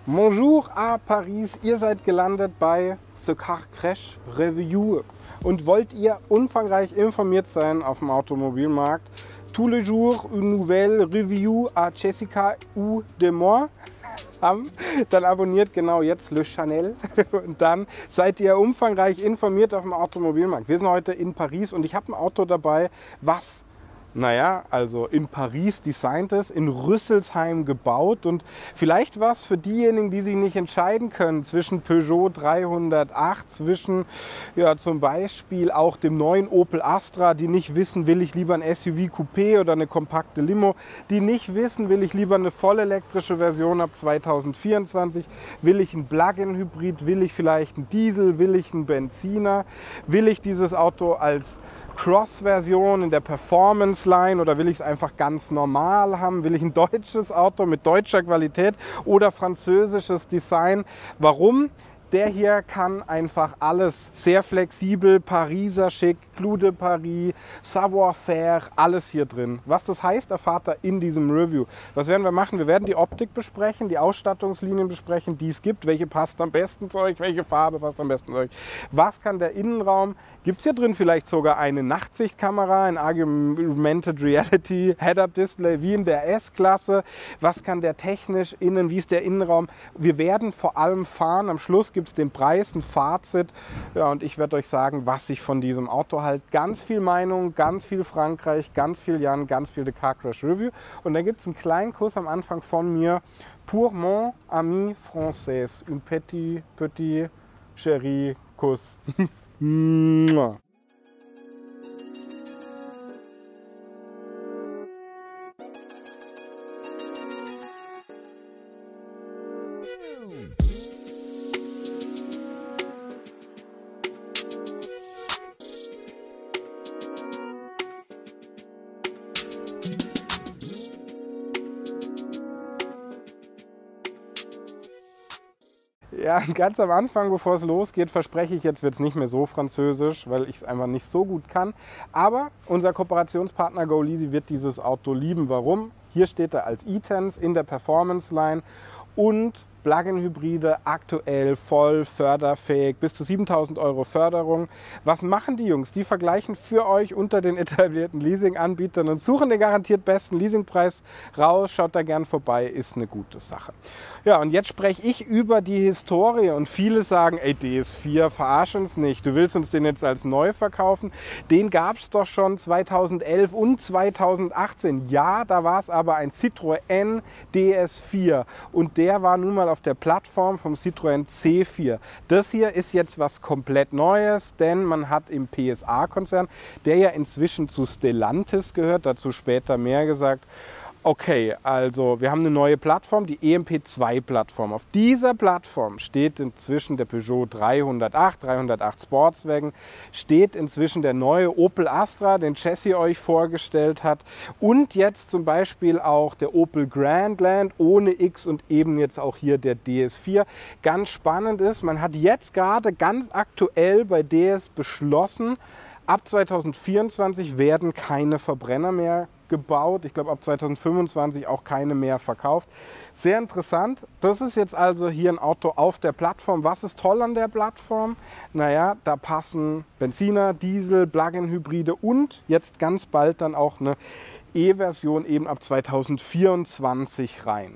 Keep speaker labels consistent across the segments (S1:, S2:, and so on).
S1: Bonjour à Paris, ihr seid gelandet bei Ce Car Crash Review. Und wollt ihr umfangreich informiert sein auf dem Automobilmarkt? Tous les jours une nouvelle review à Jessica ou de moi. Dann abonniert genau jetzt Le Chanel und dann seid ihr umfangreich informiert auf dem Automobilmarkt. Wir sind heute in Paris und ich habe ein Auto dabei, was, naja, also in Paris designt ist, in Rüsselsheim gebaut und vielleicht was für diejenigen, die sich nicht entscheiden können zwischen Peugeot 308, zwischen ja, zum Beispiel auch dem neuen Opel Astra, die nicht wissen, will ich lieber ein SUV Coupé oder eine kompakte Limo, die nicht wissen, will ich lieber eine vollelektrische Version ab 2024, will ich ein Plug-in-Hybrid, will ich vielleicht einen Diesel, will ich einen Benziner, will ich dieses Auto als Cross-Version in der Performance-Line oder will ich es einfach ganz normal haben? Will ich ein deutsches Auto mit deutscher Qualität oder französisches Design? Warum? Der hier kann einfach alles, sehr flexibel, Pariser schick, Clou de Paris, Savoir-faire, alles hier drin. Was das heißt, erfahrt ihr in diesem Review. Was werden wir machen? Wir werden die Optik besprechen, die Ausstattungslinien besprechen, die es gibt. Welche passt am besten zu euch? Welche Farbe passt am besten zu euch? Was kann der Innenraum? Gibt es hier drin vielleicht sogar eine Nachtsichtkamera, ein Augmented Reality Head-Up Display wie in der S-Klasse? Was kann der technisch innen? Wie ist der Innenraum? Wir werden vor allem fahren. Am Schluss gibt es den Preis, ein Fazit. Ja, und ich werde euch sagen, was ich von diesem Auto halte. Ganz viel Meinung, ganz viel Frankreich, ganz viel Jan, ganz viel The Car Crash Review. Und dann gibt es einen kleinen Kuss am Anfang von mir. Pour mon ami français. Un petit chéri Kuss. Ja, ganz am Anfang, bevor es losgeht, verspreche ich, jetzt wird es nicht mehr so französisch, weil ich es einfach nicht so gut kann. Aber unser Kooperationspartner GoLeasy wird dieses Auto lieben. Warum? Hier steht er als E-Tense in der Performance Line und Plug-in-Hybride aktuell voll förderfähig, bis zu 7.000 € Förderung. Was machen die Jungs? Die vergleichen für euch unter den etablierten Leasing-Anbietern und suchen den garantiert besten Leasingpreis raus. Schaut da gern vorbei, ist eine gute Sache. Ja, und jetzt spreche ich über die Historie und viele sagen, ey DS4, verarsch uns nicht, du willst uns den jetzt als neu verkaufen. Den gab es doch schon 2011 und 2018. Ja, da war es aber ein Citroën DS4 und der war nun mal auf der Plattform vom Citroën C4. Das hier ist jetzt was komplett Neues, denn man hat im PSA-Konzern, der ja inzwischen zu Stellantis gehört, dazu später mehr gesagt, okay, also wir haben eine neue Plattform, die EMP2-Plattform. Auf dieser Plattform steht inzwischen der Peugeot 308 Sportswagen, steht inzwischen der neue Opel Astra, den Jesse euch vorgestellt hat und jetzt zum Beispiel auch der Opel Grandland ohne X und eben jetzt auch hier der DS4. Ganz spannend ist, man hat jetzt gerade ganz aktuell bei DS beschlossen, ab 2024 werden keine Verbrenner mehr gebaut. Ich glaube, ab 2025 auch keine mehr verkauft. Sehr interessant. Das ist jetzt also hier ein Auto auf der Plattform. Was ist toll an der Plattform? Naja, da passen Benziner, Diesel, Plug-in-Hybride und jetzt ganz bald dann auch eine E-Version eben ab 2024 rein.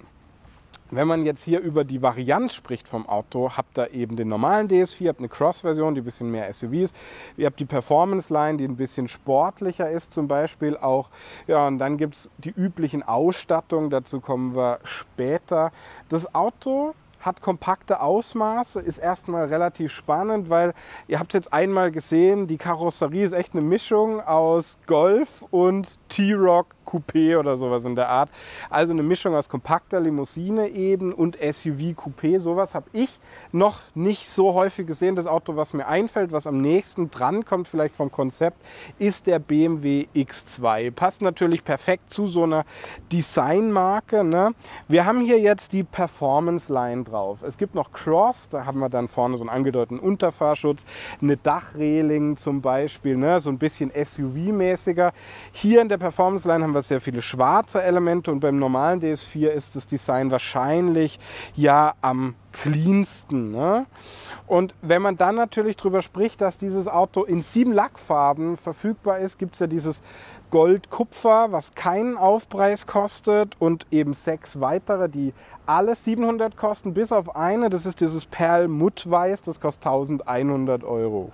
S1: Wenn man jetzt hier über die Varianz spricht vom Auto, habt ihr eben den normalen DS4, habt eine Cross-Version, die ein bisschen mehr SUV ist. Ihr habt die Performance-Line, die ein bisschen sportlicher ist zum Beispiel auch. Ja, und dann gibt es die üblichen Ausstattungen, dazu kommen wir später. Das Auto hat kompakte Ausmaße, ist erstmal relativ spannend, weil ihr habt es jetzt einmal gesehen, die Karosserie ist echt eine Mischung aus Golf und T-Roc Coupé oder sowas in der Art. Also eine Mischung aus kompakter Limousine eben und SUV Coupé. Sowas habe ich noch nicht so häufig gesehen. Das Auto, was mir einfällt, was am nächsten dran kommt vielleicht vom Konzept, ist der BMW X2. Passt natürlich perfekt zu so einer Designmarke, ne? Wir haben hier jetzt die Performance Line drauf. Es gibt noch Cross, da haben wir dann vorne so einen angedeuteten Unterfahrschutz, eine Dachreling zum Beispiel, ne, so ein bisschen SUV-mäßiger. Hier in der Performance Line haben wir sehr viele schwarze Elemente und beim normalen DS4 ist das Design wahrscheinlich ja am cleansten. Ne? Und wenn man dann natürlich darüber spricht, dass dieses Auto in 7 Lackfarben verfügbar ist, gibt es ja dieses Gold-Kupfer, was keinen Aufpreis kostet und eben 6 weitere, die alle 700 kosten, bis auf eine, das ist dieses Perlmuttweiß, das kostet 1100 Euro.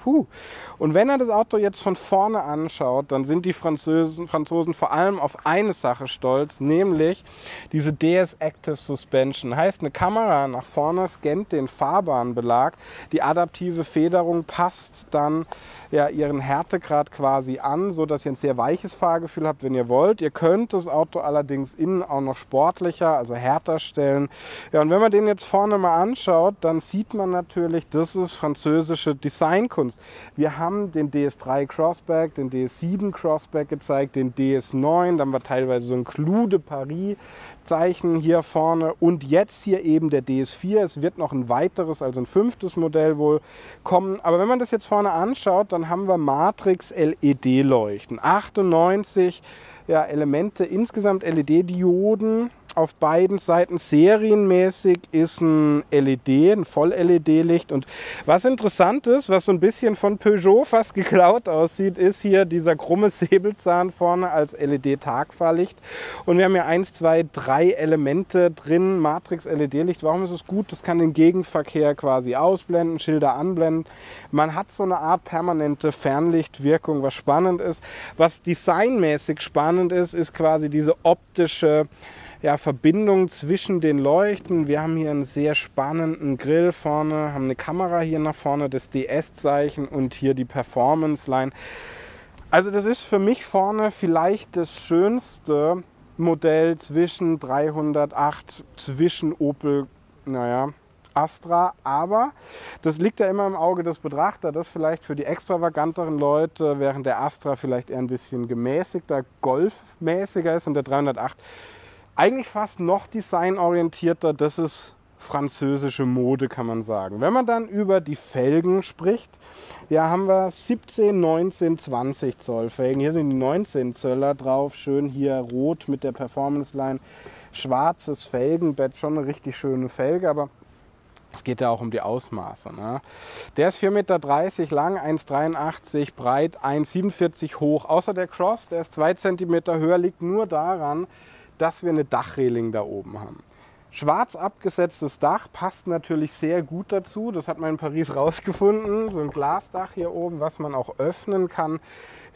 S1: Und wenn er das Auto jetzt von vorne anschaut, dann sind die Franzosen vor allem auf eine Sache stolz, nämlich diese DS Active Suspension. Heißt, eine Kamera nach vorne scannt den Fahrbahnbelag, die adaptive Federung passt dann ja ihren Härtegrad quasi an, sodass ihr ein sehr weiches Fahrgefühl habt, wenn ihr wollt. Ihr könnt das Auto allerdings innen auch noch sportlicher, also härter stellen. Ja, und wenn man den jetzt vorne mal anschaut, dann sieht man natürlich, das ist französische Designkunst. Wir haben den DS3 Crossback, den DS7 Crossback gezeigt, den DS9, dann war teilweise so ein Clou de Paris Zeichen hier vorne und jetzt hier eben der DS4. Es wird noch ein weiteres, also ein 5. Modell wohl kommen. Aber wenn man das jetzt vorne anschaut, dann haben wir Matrix LED-Leuchten. 98 ja, Elemente, insgesamt LED-Dioden auf beiden Seiten. Serienmäßig ist ein LED, ein Voll-LED-Licht. Und was interessant ist, was so ein bisschen von Peugeot fast geklaut aussieht, ist hier dieser krumme Säbelzahn vorne als LED-Tagfahrlicht. Und wir haben hier 1, 2, 3 Elemente drin, Matrix-LED-Licht. Warum ist es gut? Das kann den Gegenverkehr quasi ausblenden, Schilder anblenden. Man hat so eine Art permanente Fernlichtwirkung, was spannend ist. Was designmäßig spannend ist, ist quasi diese optische Verbindung zwischen den Leuchten. Wir haben hier einen sehr spannenden Grill vorne, haben eine Kamera hier nach vorne, das DS-Zeichen und hier die Performance Line. Also das ist für mich vorne vielleicht das schönste Modell zwischen 308, zwischen Opel, Astra, aber das liegt ja immer im Auge des Betrachters, das vielleicht für die extravaganteren Leute, während der Astra vielleicht eher ein bisschen gemäßigter, golfmäßiger ist und der 308 eigentlich fast noch designorientierter. Das ist französische Mode, kann man sagen. Wenn man dann über die Felgen spricht, ja, haben wir 17, 19, 20 Zoll Felgen. Hier sind die 19 Zöller drauf, schön hier rot mit der Performance Line, schwarzes Felgenbett, schon eine richtig schöne Felge, aber es geht ja auch um die Ausmaße. Ne? Der ist 4,30 Meter lang, 1,83 breit, 1,47 hoch. Außer der Cross, der ist 2 cm höher, liegt nur daran, dass wir eine Dachreling da oben haben. Schwarz abgesetztes Dach passt natürlich sehr gut dazu. Das hat man in Paris rausgefunden. So ein Glasdach hier oben, was man auch öffnen kann.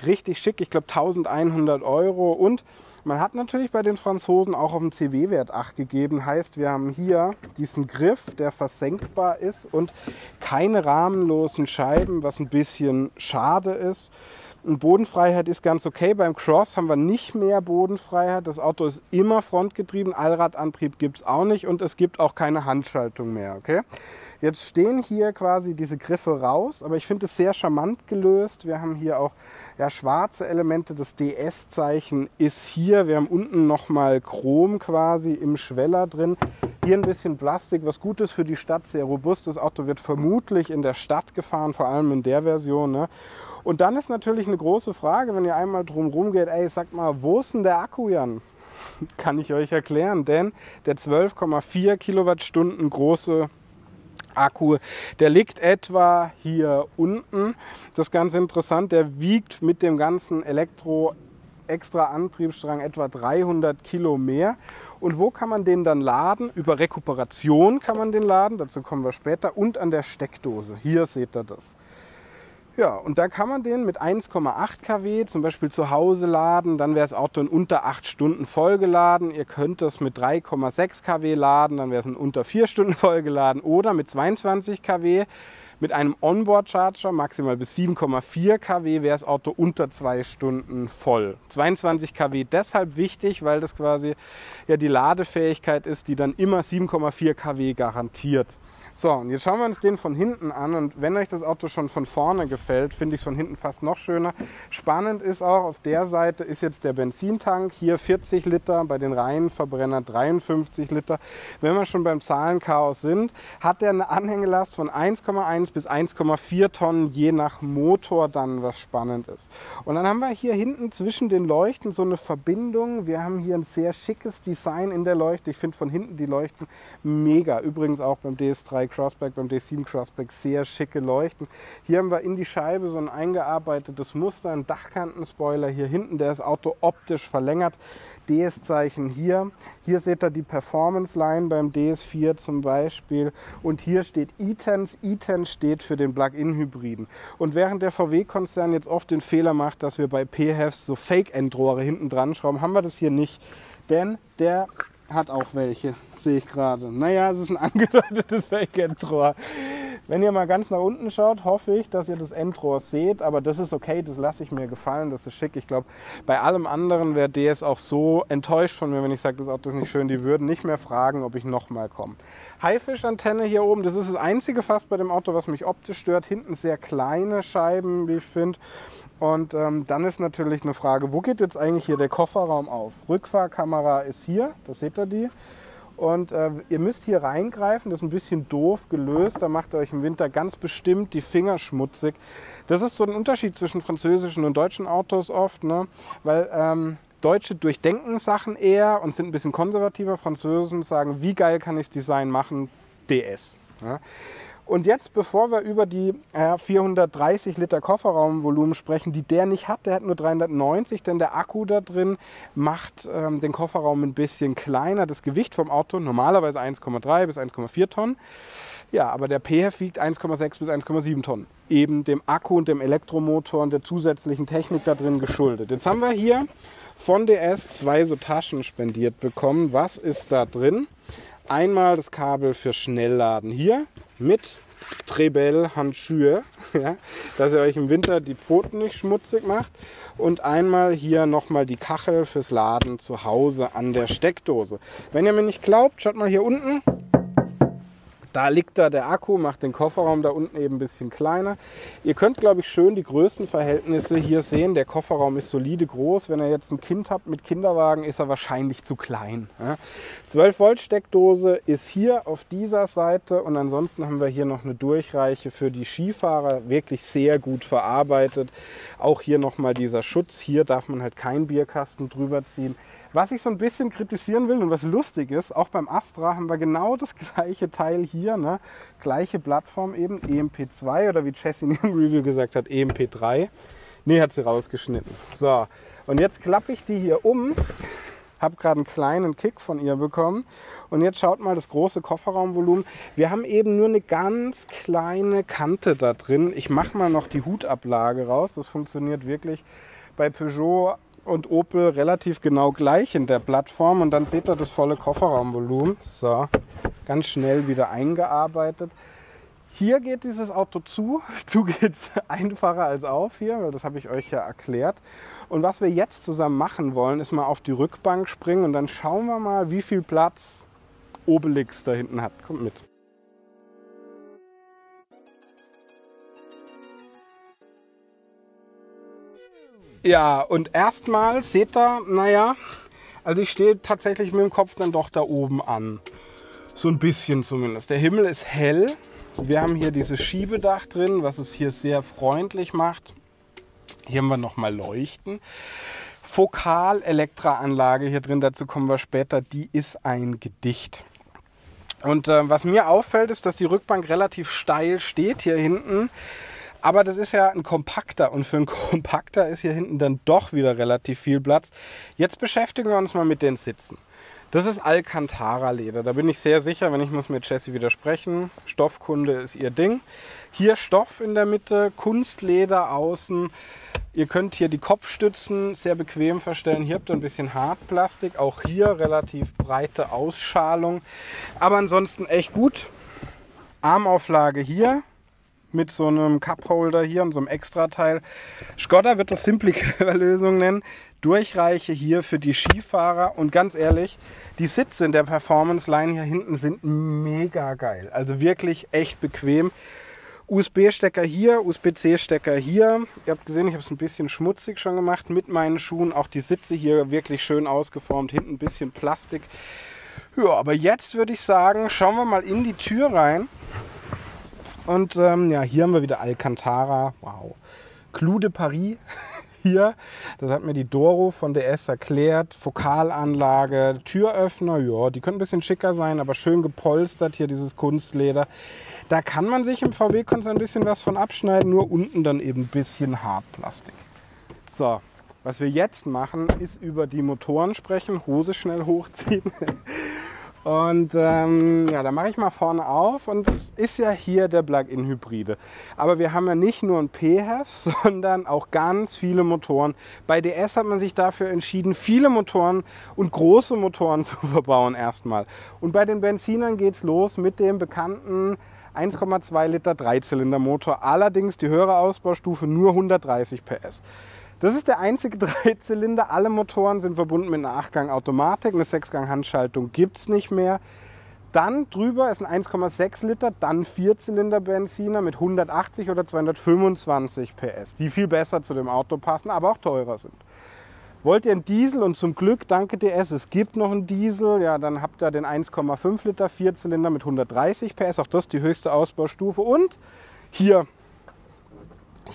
S1: Richtig schick, ich glaube 1100 Euro. Und man hat natürlich bei den Franzosen auch auf den CW-Wert Acht gegeben. Heißt, wir haben hier diesen Griff, der versenkbar ist und keine rahmenlosen Scheiben, was ein bisschen schade ist. Und Bodenfreiheit ist ganz okay. Beim Cross haben wir nicht mehr Bodenfreiheit. Das Auto ist immer frontgetrieben. Allradantrieb gibt es auch nicht und es gibt auch keine Handschaltung mehr. Okay? Jetzt stehen hier quasi diese Griffe raus, aber ich finde es sehr charmant gelöst. Wir haben hier auch schwarze Elemente. Das DS-Zeichen ist hier. Wir haben unten nochmal Chrom quasi im Schweller drin. Hier ein bisschen Plastik, was gut ist für die Stadt, sehr robust. Das Auto wird vermutlich in der Stadt gefahren, vor allem in der Version. Ne? Und dann ist natürlich eine große Frage, wenn ihr einmal drumherum geht, ey, sagt mal, wo ist denn der Akku, Jan? Kann ich euch erklären, denn der 12,4 Kilowattstunden große Akku, der liegt etwa hier unten. Das ist ganz interessant, der wiegt mit dem ganzen extra Antriebsstrang etwa 300 Kilo mehr. Und wo kann man den dann laden? Über Rekuperation kann man den laden, dazu kommen wir später, und an der Steckdose. Hier seht ihr das. Ja, und da kann man den mit 1,8 kW zum Beispiel zu Hause laden, dann wäre das Auto in unter 8 Stunden vollgeladen. Ihr könnt es mit 3,6 kW laden, dann wäre es in unter 4 Stunden vollgeladen. Oder mit 22 kW mit einem Onboard-Charger, maximal bis 7,4 kW, wäre das Auto unter 2 Stunden voll. 22 kW deshalb wichtig, weil das quasi die Ladefähigkeit ist, die dann immer 7,4 kW garantiert. So, und jetzt schauen wir uns den von hinten an und wenn euch das Auto schon von vorne gefällt, finde ich es von hinten fast noch schöner. Spannend ist auch, auf der Seite ist jetzt der Benzintank, hier 40 Liter, bei den Reihenverbrennern 53 Liter. Wenn wir schon beim Zahlenchaos sind, hat der eine Anhängelast von 1,1 bis 1,4 Tonnen, je nach Motor dann, was spannend ist. Und dann haben wir hier hinten zwischen den Leuchten so eine Verbindung. Wir haben hier ein sehr schickes Design in der Leuchte. Ich finde von hinten die Leuchten mega. Übrigens auch beim DS3 Crossback, beim D7 Crossback sehr schicke Leuchten. Hier haben wir in die Scheibe so ein eingearbeitetes Muster, ein Dachkantenspoiler hier hinten, der das Auto optisch verlängert. DS-Zeichen hier. Hier seht ihr die Performance Line beim DS4 zum Beispiel. Und hier steht e-Tense. e-Tense steht für den Plug-in-Hybriden. Und während der VW-Konzern jetzt oft den Fehler macht, dass wir bei PHEVs so Fake-Endrohre hinten dran schrauben, haben wir das hier nicht. Denn der hat auch welche, sehe ich gerade. Naja, es ist ein angedeutetes Fake-Endrohr. Wenn ihr mal ganz nach unten schaut, hoffe ich, dass ihr das Endrohr seht. Aber das ist okay, das lasse ich mir gefallen, das ist schick. Ich glaube, bei allem anderen wäre DS auch so enttäuscht von mir, wenn ich sage, das Auto ist nicht schön. Die würden nicht mehr fragen, ob ich nochmal komme. Haifisch-Antenne hier oben, das ist das einzige fast bei dem Auto, was mich optisch stört. Hinten sehr kleine Scheiben, wie ich finde. Und dann ist natürlich eine Frage, wo geht jetzt eigentlich hier der Kofferraum auf? Rückfahrkamera ist hier, da seht ihr die. Und ihr müsst hier reingreifen, das ist ein bisschen doof gelöst, da macht ihr euch im Winter ganz bestimmt die Finger schmutzig. Das ist so ein Unterschied zwischen französischen und deutschen Autos oft, ne? Weil Deutsche durchdenken Sachen eher und sind ein bisschen konservativer. Franzosen sagen, wie geil kann ich das Design machen? DS. Ja? Und jetzt, bevor wir über die 430 Liter Kofferraumvolumen sprechen, die der nicht hat, der hat nur 390, denn der Akku da drin macht den Kofferraum ein bisschen kleiner. Das Gewicht vom Auto normalerweise 1,3 bis 1,4 Tonnen. Ja, aber der PHEV wiegt 1,6 bis 1,7 Tonnen. Eben dem Akku und dem Elektromotor und der zusätzlichen Technik da drin geschuldet. Jetzt haben wir hier von DS 2 so Taschen spendiert bekommen. Was ist da drin? Einmal das Kabel für Schnellladen hier mit Trebell-Handschuhe, ja, dass ihr euch im Winter die Pfoten nicht schmutzig macht. Und einmal hier nochmal die Kachel fürs Laden zu Hause an der Steckdose. Wenn ihr mir nicht glaubt, schaut mal hier unten. Da liegt da der Akku, macht den Kofferraum da unten eben ein bisschen kleiner. Ihr könnt, glaube ich, schön die Größenverhältnisse hier sehen. Der Kofferraum ist solide groß. Wenn ihr jetzt ein Kind habt mit Kinderwagen, ist er wahrscheinlich zu klein. 12 Volt Steckdose ist hier auf dieser Seite und ansonsten haben wir hier noch eine Durchreiche für die Skifahrer. Wirklich sehr gut verarbeitet. Auch hier nochmal dieser Schutz. Hier darf man halt keinen Bierkasten drüber ziehen. Was ich so ein bisschen kritisieren will und was lustig ist, auch beim Astra haben wir genau das gleiche Teil hier, ne? Gleiche Plattform eben, EMP2 oder wie Jessie in ihrem Review gesagt hat, EMP3. Ne, hat sie rausgeschnitten. So, und jetzt klappe ich die hier um, habe gerade einen kleinen Kick von ihr bekommen und jetzt schaut mal das große Kofferraumvolumen. Wir haben eben nur eine ganz kleine Kante da drin. Ich mache mal noch die Hutablage raus, das funktioniert wirklich bei Peugeot und Opel relativ genau gleich in der Plattform und dann seht ihr das volle Kofferraumvolumen. So, ganz schnell wieder eingearbeitet. Hier geht dieses Auto zu. Zu geht es einfacher als auf hier, weil das habe ich euch ja erklärt. Und was wir jetzt zusammen machen wollen, ist mal auf die Rückbank springen und dann schauen wir mal, wie viel Platz Obelix da hinten hat. Kommt mit. Ja, und erstmal seht ihr, naja, also ich stehe tatsächlich mit dem Kopf dann doch da oben an. So ein bisschen zumindest. Der Himmel ist hell. Wir haben hier dieses Schiebedach drin, was es hier sehr freundlich macht. Hier haben wir nochmal Leuchten. Fokal-Elektroanlage hier drin, dazu kommen wir später, die ist ein Gedicht. Und was mir auffällt, ist, dass die Rückbank relativ steil steht hier hinten. Aber das ist ja ein Kompakter und für einen Kompakter ist hier hinten dann doch wieder relativ viel Platz. Jetzt beschäftigen wir uns mal mit den Sitzen. Das ist Alcantara-Leder. Da bin ich sehr sicher, wenn ich muss mit Jessie widersprechen. Stoffkunde ist ihr Ding. Hier Stoff in der Mitte, Kunstleder außen. Ihr könnt hier die Kopfstützen sehr bequem verstellen. Hier habt ihr ein bisschen Hartplastik. Auch hier relativ breite Ausschalung. Aber ansonsten echt gut. Armauflage hier. Mit so einem Cupholder hier und so einem Extrateil. Skoda wird das Simplicare-Lösung nennen. durchreiche hier für die Skifahrer. Und ganz ehrlich, die Sitze in der Performance Line hier hinten sind mega geil. Also wirklich echt bequem. USB-Stecker hier, USB-C-Stecker hier. Ihr habt gesehen, ich habe es ein bisschen schmutzig schon gemacht mit meinen Schuhen. Auch die Sitze hier wirklich schön ausgeformt, hinten ein bisschen Plastik. Ja, aber jetzt würde ich sagen, schauen wir mal in die Tür rein. Und ja, hier haben wir wieder Alcantara. Wow. Clou de Paris hier. Das hat mir die Doro von DS erklärt. Fokalanlage, Türöffner, ja, die können ein bisschen schicker sein, aber schön gepolstert hier dieses Kunstleder. Da kann man sich im VW-Konzern ein bisschen was von abschneiden, nur unten dann eben ein bisschen Hartplastik. So, was wir jetzt machen, ist über die Motoren sprechen, Hose schnell hochziehen. Und ja, da mache ich mal vorne auf und es ist ja hier der Plug-in-Hybride. Aber wir haben ja nicht nur ein PHEV, sondern auch ganz viele Motoren. Bei DS hat man sich dafür entschieden, viele Motoren und große Motoren zu verbauen erstmal. Und bei den Benzinern geht es los mit dem bekannten 1,2 Liter Dreizylindermotor, allerdings die höhere Ausbaustufe nur 130 PS. Das ist der einzige Dreizylinder. Alle Motoren sind verbunden mit einer 8-Gang-Automatik. Eine 6-Gang-Handschaltung gibt es nicht mehr. Dann drüber ist ein 1,6 Liter, dann Vierzylinder-Benziner mit 180 oder 225 PS, die viel besser zu dem Auto passen, aber auch teurer sind. Wollt ihr einen Diesel und zum Glück, danke DS, es gibt noch einen Diesel, ja, dann habt ihr den 1,5 Liter Vierzylinder mit 130 PS, auch das die höchste Ausbaustufe. Und hier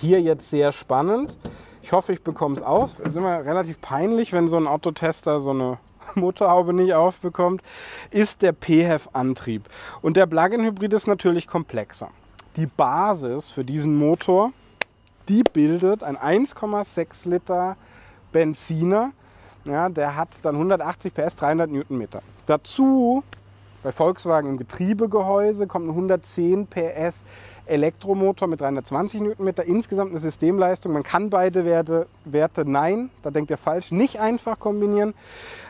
S1: jetzt sehr spannend, ich hoffe, ich bekomme es auf. Es ist immer relativ peinlich, wenn so ein Autotester so eine Motorhaube nicht aufbekommt, ist der PHEV-Antrieb. Und der Plug-in-Hybrid ist natürlich komplexer. Die Basis für diesen Motor, die bildet ein 1,6 Liter Benziner, ja, der hat dann 180 PS, 300 Newtonmeter. Dazu, bei Volkswagen im Getriebegehäuse, kommt ein 110 PS Elektromotor mit 320 Newtonmeter. Insgesamt eine Systemleistung. Man kann beide Werte, nein, da denkt ihr falsch, nicht einfach kombinieren.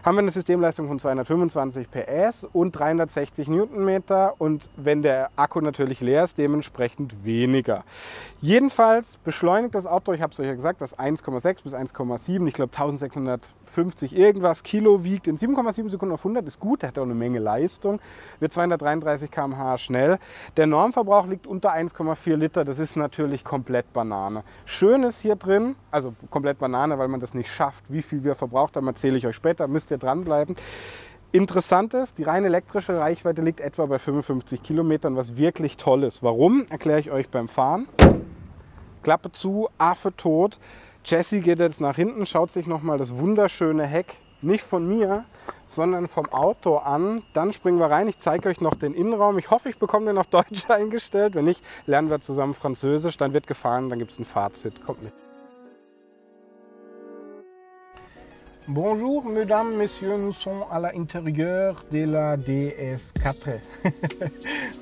S1: Haben wir eine Systemleistung von 225 PS und 360 Newtonmeter. Und wenn der Akku natürlich leer ist, dementsprechend weniger. Jedenfalls beschleunigt das Auto, ich habe es euch ja gesagt, das 1,6 bis 1,7, ich glaube 1650 irgendwas Kilo wiegt in 7,7 Sekunden auf 100, ist gut, der hat auch eine Menge Leistung, wird 233 km/h schnell. Der Normverbrauch liegt unter 1,4 Liter, das ist natürlich komplett Banane. Schön ist hier drin, also komplett Banane, weil man das nicht schafft, wie viel wir verbraucht haben, erzähle ich euch später, müsst ihr dranbleiben. Interessant ist, die rein elektrische Reichweite liegt etwa bei 55 Kilometern, was wirklich toll ist. Warum, erkläre ich euch beim Fahren. Klappe zu, Affe tot. Jessie geht jetzt nach hinten, schaut sich nochmal das wunderschöne Heck, nicht von mir, sondern vom Auto an. Dann springen wir rein, ich zeige euch noch den Innenraum. Ich hoffe, ich bekomme den auf Deutsch eingestellt. Wenn nicht, lernen wir zusammen Französisch. Dann wird gefahren, dann gibt es ein Fazit. Kommt mit. Bonjour, mesdames, messieurs, nous sommes à l'intérieur de la DS4.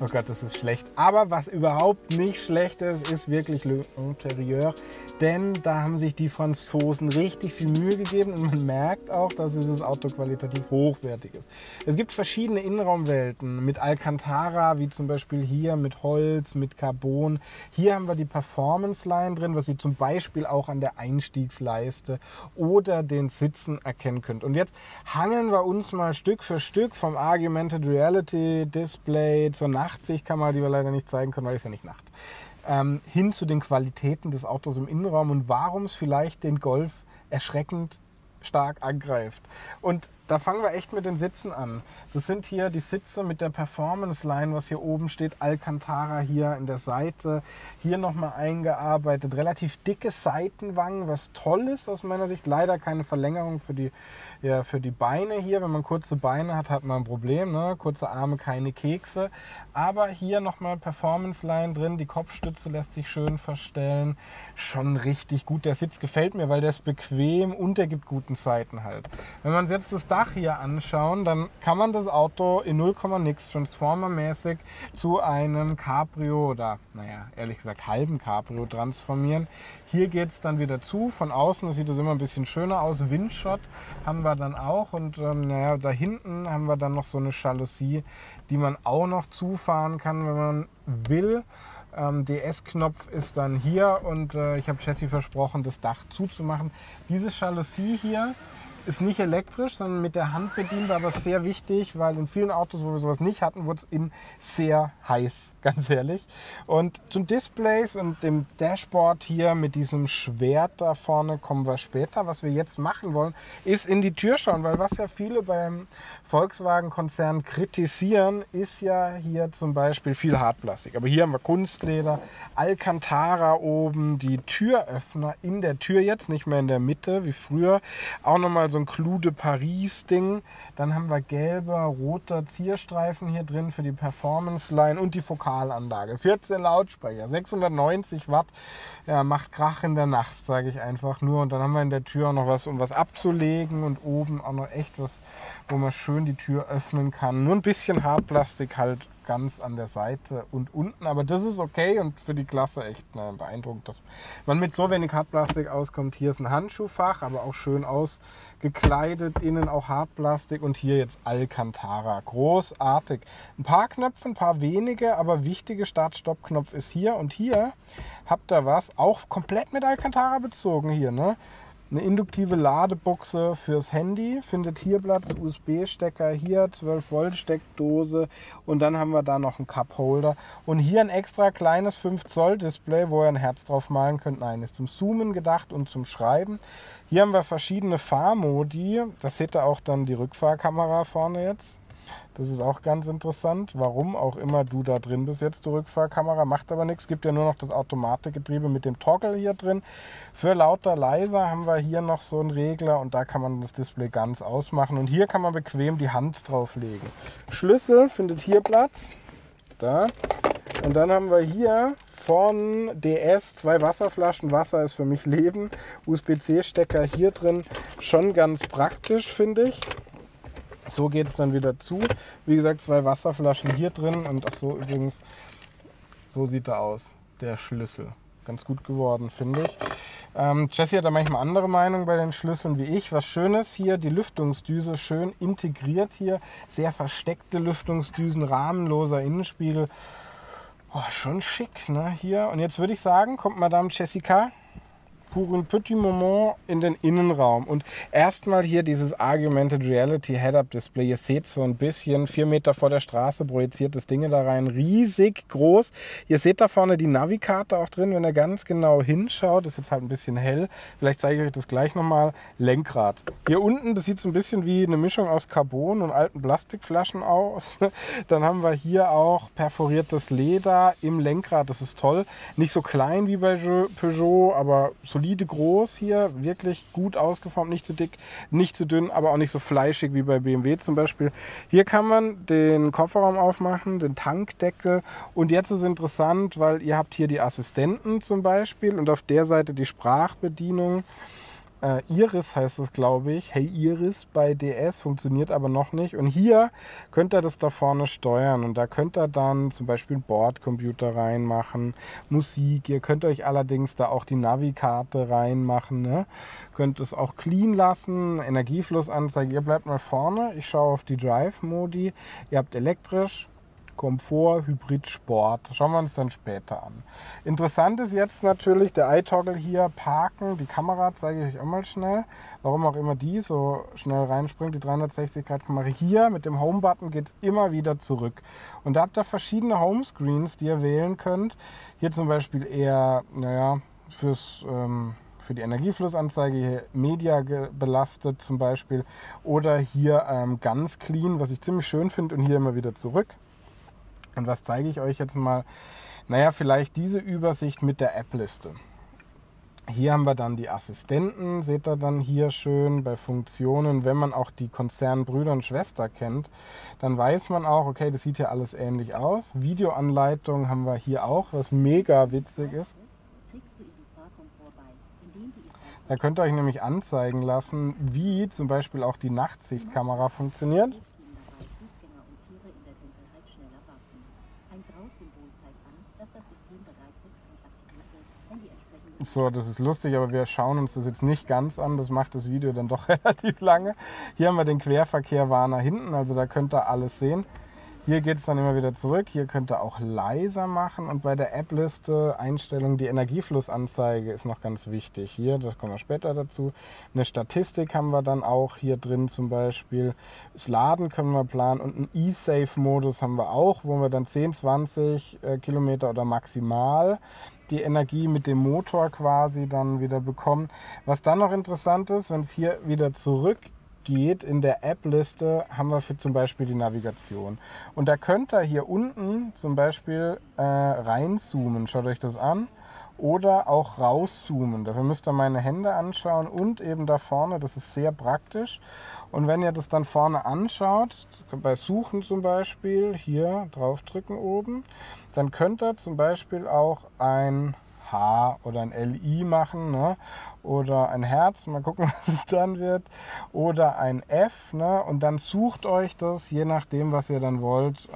S1: Oh Gott, das ist schlecht. Aber was überhaupt nicht schlecht ist, ist wirklich l'intérieur. Denn da haben sich die Franzosen richtig viel Mühe gegeben und man merkt auch, dass dieses Auto qualitativ hochwertig ist. Es gibt verschiedene Innenraumwelten mit Alcantara, wie zum Beispiel hier mit Holz, mit Carbon. Hier haben wir die Performance Line drin, was ihr zum Beispiel auch an der Einstiegsleiste oder den Sitzen erkennen könnt. Und jetzt hangeln wir uns mal Stück für Stück vom Augmented Reality Display zur Nachtsichtkamera, die wir leider nicht zeigen können, weil es ja nicht Nacht, hin zu den Qualitäten des Autos im Innenraum und warum es vielleicht den Golf erschreckend stark angreift. Und da fangen wir echt mit den Sitzen an. Das sind hier die Sitze mit der Performance Line, was hier oben steht, Alcantara hier in der Seite, hier nochmal eingearbeitet, relativ dicke Seitenwangen, was toll ist aus meiner Sicht, leider keine Verlängerung für die Beine hier. Wenn man kurze Beine hat, hat man ein Problem, ne? Kurze Arme, keine Kekse, aber hier nochmal Performance Line drin, die Kopfstütze lässt sich schön verstellen, schon richtig gut. Der Sitz gefällt mir, weil der ist bequem und der gibt guten Seitenhalt. Wenn man jetzt das Dach hier anschauen, dann kann man das Auto in 0, nix Transformer-mäßig zu einem Cabrio oder, naja, ehrlich gesagt, halben Cabrio transformieren. Hier geht es dann wieder zu. Von außen sieht es immer ein bisschen schöner aus. Windshot haben wir dann auch und naja, da hinten haben wir dann noch so eine Jalousie, die man auch noch zufahren kann, wenn man will. DS-Knopf ist dann hier und ich habe Jessie versprochen, das Dach zuzumachen. Dieses Jalousie hier ist nicht elektrisch, sondern mit der Hand bedienbar, aber sehr wichtig, weil in vielen Autos, wo wir sowas nicht hatten, wurde es innen sehr heiß, ganz ehrlich. Und zu Displays und dem Dashboard hier mit diesem Schwert da vorne kommen wir später. Was wir jetzt machen wollen, ist in die Tür schauen, weil was ja viele beim Volkswagen-Konzern kritisieren, ist ja hier zum Beispiel viel Hartplastik. Aber hier haben wir Kunstleder, Alcantara oben, die Türöffner in der Tür jetzt, nicht mehr in der Mitte wie früher. Auch nochmal so ein Clou de Paris Ding. Dann haben wir gelber, roter Zierstreifen hier drin für die Performance Line und die Fokalanlage. 14 Lautsprecher, 690 Watt. Ja, macht Krach in der Nacht, sage ich einfach nur. Und dann haben wir in der Tür auch noch was, um was abzulegen und oben auch noch echt was, wo man schön die Tür öffnen kann. Nur ein bisschen Hartplastik halt ganz an der Seite und unten, aber das ist okay und für die Klasse echt beeindruckend, dass man mit so wenig Hartplastik auskommt. Hier ist ein Handschuhfach, aber auch schön ausgekleidet, innen auch Hartplastik und hier jetzt Alcantara. Großartig. Ein paar Knöpfe, ein paar wenige, aber wichtige Start-Stopp-Knopf ist hier und hier habt ihr was, auch komplett mit Alcantara bezogen hier, ne? Eine induktive Ladebuchse fürs Handy, findet hier Platz, USB-Stecker hier, 12 Volt Steckdose und dann haben wir da noch einen Cup-Holder und hier ein extra kleines 5 Zoll Display, wo ihr ein Herz drauf malen könnt. Nein, ist zum Zoomen gedacht und zum Schreiben. Hier haben wir verschiedene Fahrmodi, das seht ihr auch dann die Rückfahrkamera vorne jetzt. Das ist auch ganz interessant, warum auch immer du da drin bist jetzt, die Rückfahrkamera, macht aber nichts, gibt ja nur noch das Automatikgetriebe mit dem Toggle hier drin. Für lauter, leiser haben wir hier noch so einen Regler und da kann man das Display ganz ausmachen und hier kann man bequem die Hand drauflegen. Schlüssel findet hier Platz, da. Und dann haben wir hier von DS 2 Wasserflaschen, Wasser ist für mich Leben, USB-C-Stecker hier drin, schon ganz praktisch, finde ich. So geht es dann wieder zu. Wie gesagt, 2 Wasserflaschen hier drin und ach so, übrigens, so sieht er aus, der Schlüssel. Ganz gut geworden, finde ich. Jessie hat da manchmal andere Meinung bei den Schlüsseln wie ich. Was Schönes hier, die Lüftungsdüse schön integriert hier. Sehr versteckte Lüftungsdüsen, rahmenloser Innenspiegel. Oh, schon schick, ne, hier. Und jetzt würde ich sagen, kommt Madame Jessica pour un petit moment in den Innenraum. Und erstmal hier dieses Augmented Reality Head-Up Display. Ihr seht so ein bisschen 4 Meter vor der Straße projiziert das Ding da rein. Riesig groß. Ihr seht da vorne die Navikarte auch drin, wenn ihr ganz genau hinschaut. Das ist jetzt halt ein bisschen hell. Vielleicht zeige ich euch das gleich nochmal. Lenkrad. Hier unten, das sieht so ein bisschen wie eine Mischung aus Carbon und alten Plastikflaschen aus. Dann haben wir hier auch perforiertes Leder im Lenkrad. Das ist toll. Nicht so klein wie bei Peugeot, aber solide groß hier, wirklich gut ausgeformt, nicht zu dick, nicht zu dünn, aber auch nicht so fleischig wie bei BMW zum Beispiel. Hier kann man den Kofferraum aufmachen, den Tankdeckel und jetzt ist es interessant, weil ihr habt hier die Assistenten zum Beispiel und auf der Seite die Sprachbedienung. Iris heißt es, glaube ich. Hey Iris bei DS, funktioniert aber noch nicht. Und hier könnt ihr das da vorne steuern. Und da könnt ihr dann zum Beispiel einen Bordcomputer reinmachen, Musik. Ihr könnt euch allerdings da auch die Navikarte reinmachen. Ne? Könnt es auch clean lassen, Energieflussanzeige. Ihr bleibt mal vorne. Ich schaue auf die Drive-Modi. Ihr habt elektrisch, Komfort, Hybrid, Sport. Schauen wir uns dann später an. Interessant ist jetzt natürlich der iToggle hier, Parken. Die Kamera zeige ich euch auch mal schnell. Warum auch immer die so schnell reinspringt. Die 360-Grad-Kamera hier mit dem Home-Button geht es immer wieder zurück. Und da habt ihr verschiedene Homescreens, die ihr wählen könnt. Hier zum Beispiel eher, naja, für die Energieflussanzeige hier Media belastet zum Beispiel. Oder hier ganz clean, was ich ziemlich schön finde und hier immer wieder zurück. Und was zeige ich euch jetzt mal? Naja, vielleicht diese Übersicht mit der App-Liste. Hier haben wir dann die Assistenten, seht ihr dann hier schön bei Funktionen. Wenn man auch die Konzernbrüder und Schwester kennt, dann weiß man auch, okay, das sieht hier alles ähnlich aus. Videoanleitung haben wir hier auch, was mega witzig ist. Da könnt ihr euch nämlich anzeigen lassen, wie zum Beispiel auch die Nachtsichtkamera funktioniert. So, das ist lustig, aber wir schauen uns das jetzt nicht ganz an. Das macht das Video dann doch relativ lange. Hier haben wir den Querverkehrwarner hinten, also da könnt ihr alles sehen. Hier geht es dann immer wieder zurück. Hier könnt ihr auch leiser machen. Und bei der App-Liste Einstellung, die Energieflussanzeige ist noch ganz wichtig. Hier, das kommen wir später dazu. Eine Statistik haben wir dann auch hier drin zum Beispiel. Das Laden können wir planen und einen E-Safe-Modus haben wir auch, wo wir dann 10, 20 Kilometer oder maximal die Energie mit dem Motor quasi dann wieder bekommen. Was dann noch interessant ist, wenn es hier wieder zurückgeht, in der App-Liste haben wir für zum Beispiel die Navigation. Und da könnt ihr hier unten zum Beispiel reinzoomen. Schaut euch das an. Oder auch rauszoomen. Dafür müsst ihr meine Hände anschauen und eben da vorne. Das ist sehr praktisch. Und wenn ihr das dann vorne anschaut, bei Suchen zum Beispiel, hier draufdrücken oben, dann könnt ihr zum Beispiel auch ein H oder ein LI machen, ne? Oder ein Herz, mal gucken, was es dann wird, oder ein F, ne? Und dann sucht euch das, je nachdem, was ihr dann wollt,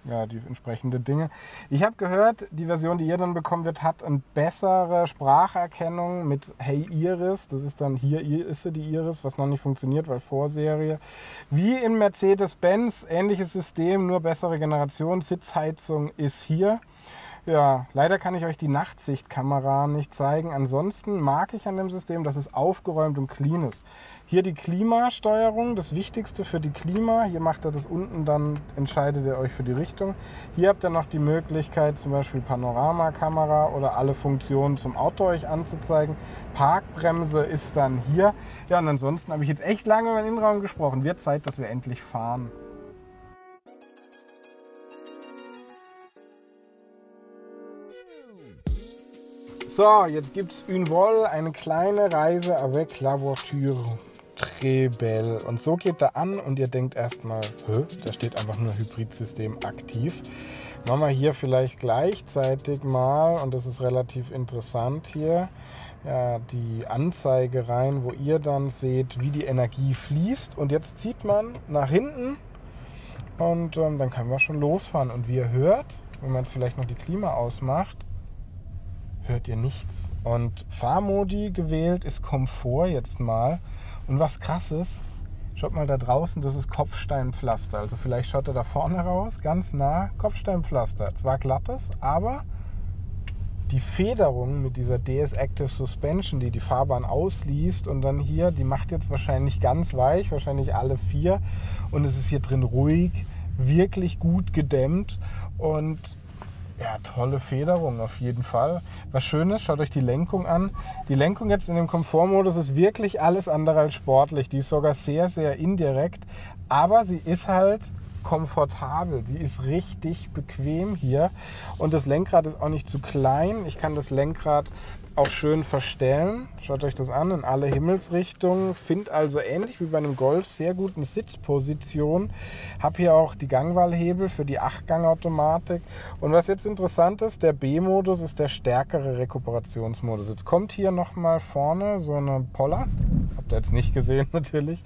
S1: ja, die entsprechenden Dinge. Ich habe gehört, die Version, die ihr dann bekommen wird, hat eine bessere Spracherkennung mit Hey Iris. Das ist dann hier ist sie, die Iris, was noch nicht funktioniert, weil Vorserie. Wie in Mercedes-Benz, ähnliches System, nur bessere Generation. Sitzheizung ist hier. Ja, leider kann ich euch die Nachtsichtkamera nicht zeigen. Ansonsten mag ich an dem System, dass es aufgeräumt und clean ist. Hier die Klimasteuerung, das Wichtigste für die Klima. Hier macht ihr das unten, dann entscheidet ihr euch für die Richtung. Hier habt ihr noch die Möglichkeit, zum Beispiel Panoramakamera oder alle Funktionen zum Auto euch anzuzeigen. Parkbremse ist dann hier. Ja, und ansonsten habe ich jetzt echt lange über den Innenraum gesprochen. Wird Zeit, dass wir endlich fahren. So, jetzt gibt es une vol, eine kleine Reise avec la voiture très belle. Und so geht er an und ihr denkt erstmal, da steht einfach nur Hybridsystem aktiv. Machen wir hier vielleicht gleichzeitig mal, und das ist relativ interessant hier, ja, die Anzeige rein, wo ihr dann seht, wie die Energie fließt. Und jetzt zieht man nach hinten und dann können wir schon losfahren. Und wie ihr hört, wenn man jetzt vielleicht noch die Klima ausmacht, hört ihr nichts. Und Fahrmodi gewählt ist Komfort jetzt mal. Und was krass ist, schaut mal da draußen, das ist Kopfsteinpflaster. Also vielleicht schaut ihr da vorne raus, ganz nah, Kopfsteinpflaster. Zwar glattes, aber die Federung mit dieser DS Active Suspension, die die Fahrbahn ausliest und dann hier, die macht jetzt wahrscheinlich ganz weich, wahrscheinlich alle 4. Und es ist hier drin ruhig, wirklich gut gedämmt und ja, tolle Federung auf jeden Fall. Was Schönes, schaut euch die Lenkung an. Die Lenkung jetzt in dem Komfortmodus ist wirklich alles andere als sportlich. Die ist sogar sehr, sehr indirekt, aber sie ist halt komfortabel. Die ist richtig bequem hier und das Lenkrad ist auch nicht zu klein. Ich kann das Lenkrad auch schön verstellen. Schaut euch das an, in alle Himmelsrichtungen. Finde also ähnlich wie bei einem Golf sehr guten Sitzposition. Habe hier auch die Gangwahlhebel für die 8-Gang-Automatik. Und was jetzt interessant ist, der B-Modus ist der stärkere Rekuperationsmodus. Jetzt kommt hier nochmal vorne so eine Poller. Habt ihr jetzt nicht gesehen natürlich.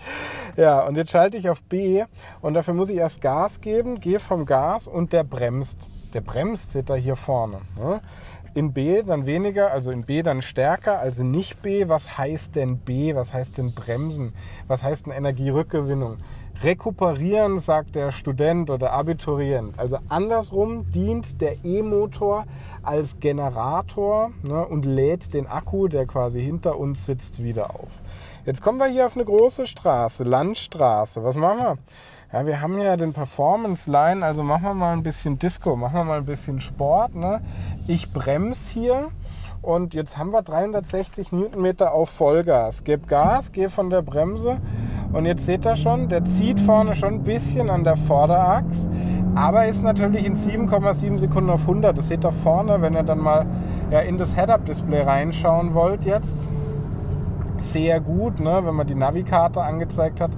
S1: Ja, und jetzt schalte ich auf B und dafür muss ich erst Gas geben, gehe vom Gas und der bremst. Der bremst, seht ihr hier vorne. Ne? In B dann weniger, also in B dann stärker, also nicht B. Was heißt denn B? Was heißt denn bremsen? Was heißt denn Energierückgewinnung? Rekuperieren, sagt der Student oder Abiturient. Also andersrum dient der E-Motor als Generator, ne, und lädt den Akku, der quasi hinter uns sitzt, wieder auf. Jetzt kommen wir hier auf eine große Straße, Landstraße. Was machen wir? Ja, wir haben ja den Performance Line, also machen wir mal ein bisschen Disco, machen wir mal ein bisschen Sport. Ne? Ich bremse hier und jetzt haben wir 360 Newtonmeter auf Vollgas. Gebe Gas, gehe von der Bremse und jetzt seht ihr schon, der zieht vorne schon ein bisschen an der Vorderachse, aber ist natürlich in 7,7 Sekunden auf 100. Das seht ihr vorne, wenn ihr dann mal ja, in das Head-Up-Display reinschauen wollt jetzt. Sehr gut, ne? Wenn man die Navikarte angezeigt hat,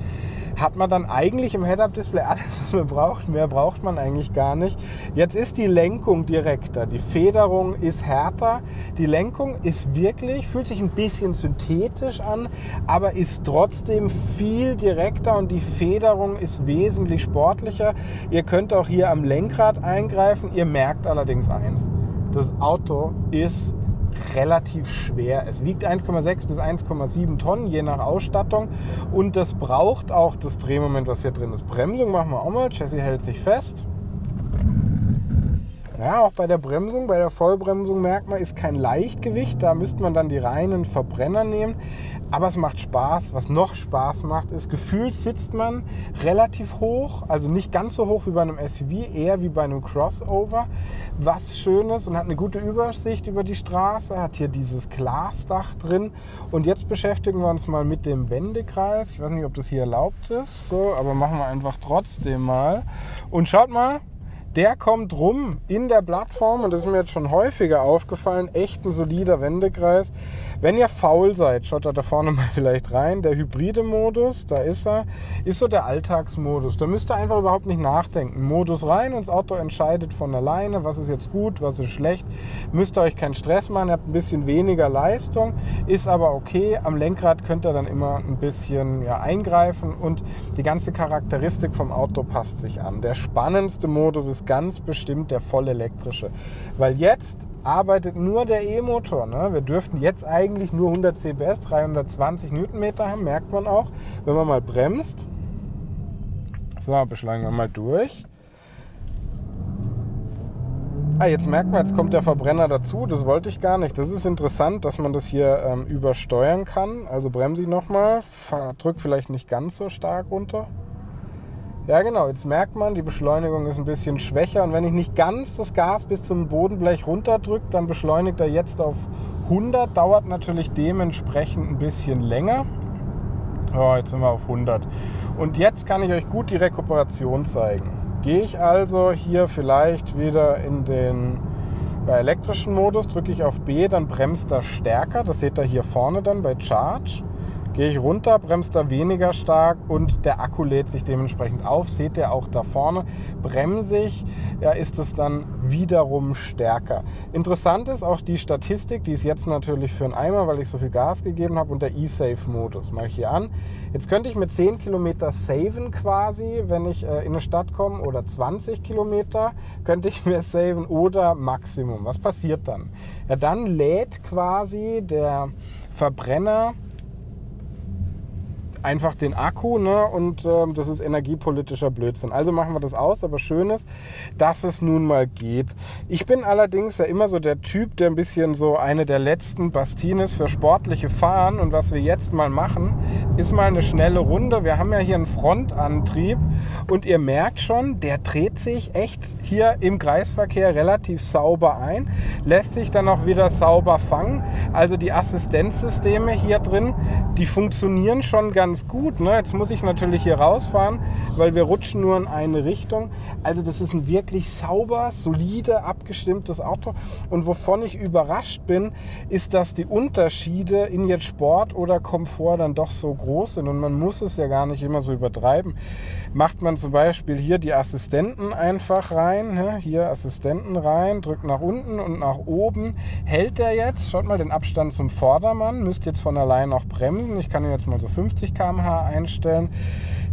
S1: hat man dann eigentlich im Head-Up-Display alles, was man braucht. Mehr braucht man eigentlich gar nicht. Jetzt ist die Lenkung direkter. Die Federung ist härter. Die Lenkung ist wirklich, fühlt sich ein bisschen synthetisch an, aber ist trotzdem viel direkter und die Federung ist wesentlich sportlicher. Ihr könnt auch hier am Lenkrad eingreifen. Ihr merkt allerdings eins. Das Auto ist relativ schwer. Es wiegt 1,6 bis 1,7 Tonnen, je nach Ausstattung. Und das braucht auch das Drehmoment, was hier drin ist. Bremsung machen wir auch mal. Chassis hält sich fest. Ja, auch bei der Bremsung, bei der Vollbremsung merkt man, ist kein Leichtgewicht. Da müsste man dann die reinen Verbrenner nehmen. Aber es macht Spaß. Was noch Spaß macht, ist, gefühlt sitzt man relativ hoch. Also nicht ganz so hoch wie bei einem SUV, eher wie bei einem Crossover. Was schön ist und hat eine gute Übersicht über die Straße. Hat hier dieses Glasdach drin. Und jetzt beschäftigen wir uns mal mit dem Wendekreis. Ich weiß nicht, ob das hier erlaubt ist. So, aber machen wir einfach trotzdem mal. Und schaut mal. Der kommt rum in der Plattform und das ist mir jetzt schon häufiger aufgefallen, echt ein solider Wendekreis. Wenn ihr faul seid, schaut da vorne mal vielleicht rein, der hybride Modus, da ist er, ist so der Alltagsmodus. Da müsst ihr einfach überhaupt nicht nachdenken. Modus rein und das Auto entscheidet von alleine, was ist jetzt gut, was ist schlecht. Müsst ihr euch keinen Stress machen, ihr habt ein bisschen weniger Leistung, ist aber okay. Am Lenkrad könnt ihr dann immer ein bisschen eingreifen und die ganze Charakteristik vom Auto passt sich an. Der spannendste Modus ist ganz bestimmt der voll elektrische, weil jetzt arbeitet nur der E-Motor. Ne? Wir dürften jetzt eigentlich nur 100 CBS, 320 Newtonmeter haben, merkt man auch, wenn man mal bremst. So, beschleunigen wir mal durch. Jetzt merkt man, jetzt kommt der Verbrenner dazu, das wollte ich gar nicht. Das ist interessant, dass man das hier übersteuern kann. Also bremse ich nochmal, drück vielleicht nicht ganz so stark runter. Ja genau, jetzt merkt man, die Beschleunigung ist ein bisschen schwächer und wenn ich nicht ganz das Gas bis zum Bodenblech runterdrücke, dann beschleunigt er jetzt auf 100, dauert natürlich dementsprechend ein bisschen länger. Oh, jetzt sind wir auf 100. Und jetzt kann ich euch gut die Rekuperation zeigen. Gehe ich also hier vielleicht wieder in den elektrischen Modus, drücke ich auf B, dann bremst er stärker, das seht ihr hier vorne dann bei Charge. Gehe ich runter, bremst er weniger stark und der Akku lädt sich dementsprechend auf. Seht ihr auch da vorne, bremse ich, ist es dann wiederum stärker. Interessant ist auch die Statistik, die ist jetzt natürlich für einen Eimer, weil ich so viel Gas gegeben habe und der E-Save-Modus. Mache ich hier an. Jetzt könnte ich mit 10 Kilometer saven quasi, wenn ich in eine Stadt komme oder 20 Kilometer könnte ich mir saven oder Maximum. Was passiert dann? Ja, dann lädt quasi der Verbrenner einfach den Akku, ne? Und das ist energiepolitischer Blödsinn. Also machen wir das aus, aber schön ist, dass es nun mal geht. Ich bin allerdings ja immer so der Typ, der ein bisschen so eine der letzten Bastien ist für sportliche Fahren und was wir jetzt mal machen, ist mal eine schnelle Runde. Wir haben ja hier einen Frontantrieb und ihr merkt schon, der dreht sich echt hier im Kreisverkehr relativ sauber ein, lässt sich dann auch wieder sauber fangen. Also die Assistenzsysteme hier drin, die funktionieren schon ganz gut. Ne? Jetzt muss ich natürlich hier rausfahren, weil wir rutschen nur in eine Richtung. Also das ist ein wirklich sauber, solide, abgestimmtes Auto. Und wovon ich überrascht bin, ist, dass die Unterschiede in jetzt Sport oder Komfort dann doch so groß sind. Und man muss es ja gar nicht immer so übertreiben. Macht man zum Beispiel hier die Assistenten einfach rein. Ne? Hier Assistenten rein, drückt nach unten und nach oben. Hält der jetzt, schaut mal den Abstand zum Vordermann, müsst jetzt von allein auch bremsen. Ich kann ihn jetzt mal so 50 km/h einstellen,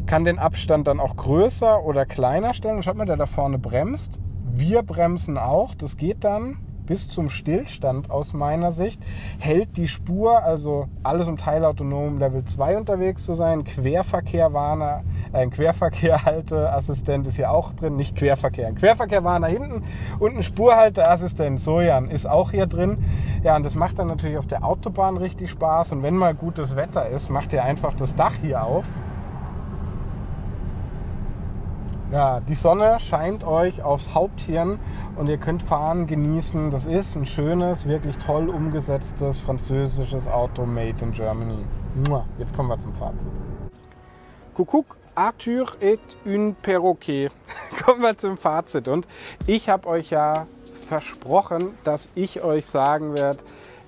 S1: kann den Abstand dann auch größer oder kleiner stellen. Schaut mal, der da vorne bremst. Wir bremsen auch, das geht dann bis zum Stillstand aus meiner Sicht, hält die Spur, also alles um teilautonom Level 2 unterwegs zu sein. Querverkehrwarner, ein Querverkehrhalteassistent ist hier auch drin, nicht Querverkehr, ein Querverkehrwarner hinten und ein Spurhalteassistent, Sojan, ist auch hier drin. Ja, und das macht dann natürlich auf der Autobahn richtig Spaß und wenn mal gutes Wetter ist, macht ihr einfach das Dach hier auf. Ja, die Sonne scheint euch aufs Haupthirn und ihr könnt fahren, genießen. Das ist ein schönes, wirklich toll umgesetztes französisches Auto made in Germany. Jetzt kommen wir zum Fazit. Coucou, Arthur est un perroquet. Kommen wir zum Fazit. Und ich habe euch ja versprochen, dass ich euch sagen werde,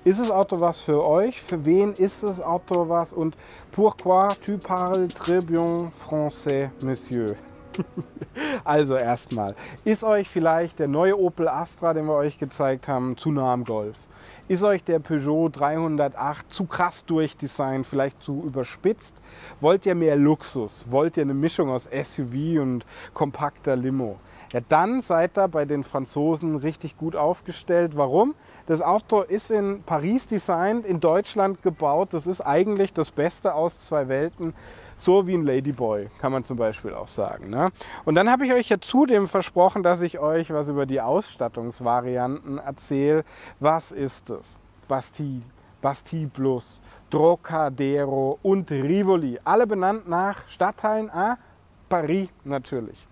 S1: ist das Auto was für euch? Für wen ist das Auto was? Und pourquoi tu parles très bien français, monsieur? Also erstmal, ist euch vielleicht der neue Opel Astra, den wir euch gezeigt haben, zu nah am Golf? Ist euch der Peugeot 308 zu krass durchdesignt, vielleicht zu überspitzt? Wollt ihr mehr Luxus? Wollt ihr eine Mischung aus SUV und kompakter Limo? Ja, dann seid ihr bei den Franzosen richtig gut aufgestellt. Warum? Das Auto ist in Paris designt, in Deutschland gebaut. Das ist eigentlich das Beste aus zwei Welten. So wie ein Ladyboy, kann man zum Beispiel auch sagen. Ne? Und dann habe ich euch ja zudem versprochen, dass ich euch was über die Ausstattungsvarianten erzähle. Was ist es? Bastille, Bastille Plus, Trocadero und Rivoli. Alle benannt nach Stadtteilen Paris natürlich.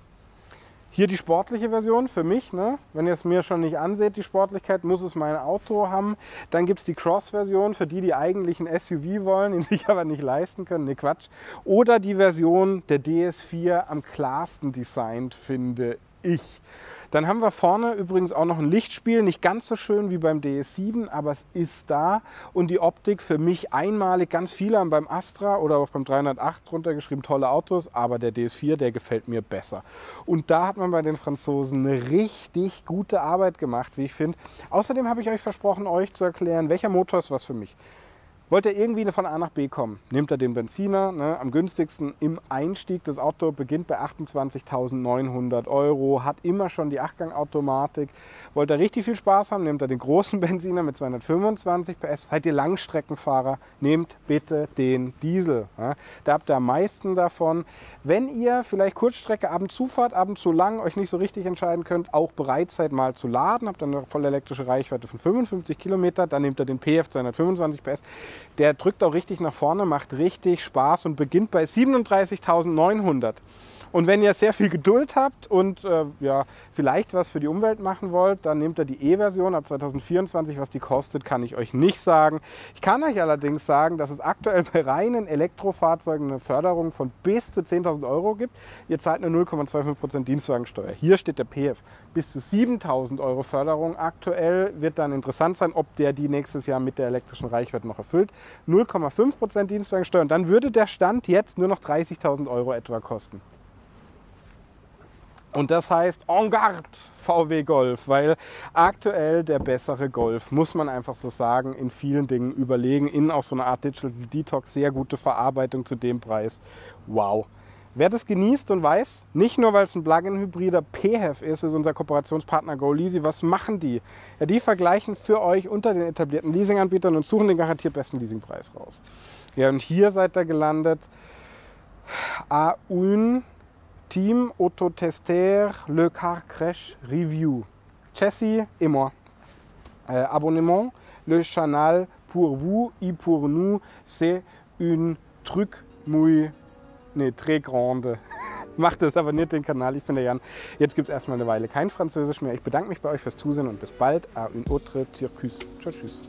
S1: Hier die sportliche Version für mich, ne? Wenn ihr es mir schon nicht anseht, die Sportlichkeit, muss es mein Auto haben. Dann gibt es die Cross-Version für die, die eigentlich ein SUV wollen, ihn sich aber nicht leisten können. Ne, Quatsch. Oder die Version der DS4 am klarsten designt, finde ich. Dann haben wir vorne übrigens auch noch ein Lichtspiel, nicht ganz so schön wie beim DS7, aber es ist da. Und die Optik für mich einmalig, ganz viele haben beim Astra oder auch beim 308 drunter geschrieben, tolle Autos, aber der DS4, der gefällt mir besser. Und da hat man bei den Franzosen eine richtig gute Arbeit gemacht, wie ich finde. Außerdem habe ich euch versprochen, euch zu erklären, welcher Motor ist was für mich. Wollt ihr irgendwie von A nach B kommen, nehmt ihr den Benziner, ne, am günstigsten im Einstieg. Das Auto beginnt bei 28.900 €, hat immer schon die 8-Gang-Automatik. Wollt ihr richtig viel Spaß haben, nehmt ihr den großen Benziner mit 225 PS. Seid ihr Langstreckenfahrer, nehmt bitte den Diesel. Ja. Da habt ihr am meisten davon. Wenn ihr vielleicht Kurzstrecke ab und zu fahrt, ab und zu lang, euch nicht so richtig entscheiden könnt, auch bereit seid mal zu laden, habt dann eine voll elektrische Reichweite von 55 Kilometer, dann nehmt ihr den PF 225 PS. Der drückt auch richtig nach vorne, macht richtig Spaß und beginnt bei 37.900. Und wenn ihr sehr viel Geduld habt und ja, vielleicht was für die Umwelt machen wollt, dann nehmt ihr die E-Version ab 2024. Was die kostet, kann ich euch nicht sagen. Ich kann euch allerdings sagen, dass es aktuell bei reinen Elektrofahrzeugen eine Förderung von bis zu 10.000 € gibt. Ihr zahlt nur 0,25% Dienstwagensteuer. Hier steht der PF. Bis zu 7.000 € Förderung. Aktuell wird dann interessant sein, ob der die nächstes Jahr mit der elektrischen Reichweite noch erfüllt. 0,5% Dienstwagensteuer. Und dann würde der Stand jetzt nur noch 30.000 € etwa kosten. Und das heißt en garde VW Golf, weil aktuell der bessere Golf, muss man einfach so sagen, in vielen Dingen überlegen. Innen auch so eine Art Digital Detox, sehr gute Verarbeitung zu dem Preis. Wow. Wer das genießt und weiß, nicht nur weil es ein Plug-in-Hybrider PHEV ist unser Kooperationspartner GoLeasy. Was machen die? Ja, die vergleichen für euch unter den etablierten Leasinganbietern und suchen den garantiert besten Leasingpreis raus. Ja, und hier seid ihr gelandet. A1 Team Autotester Le Car Crash Review. Châssis et moi. Abonnement, le canal pour vous et pour nous, c'est un truc muy, très grande. Macht es, abonniert den Kanal, ich bin der Jan. Jetzt gibt es erstmal eine Weile kein Französisch mehr. Ich bedanke mich bei euch fürs Zusehen und bis bald. À une autre Circus. Ciao, tschüss.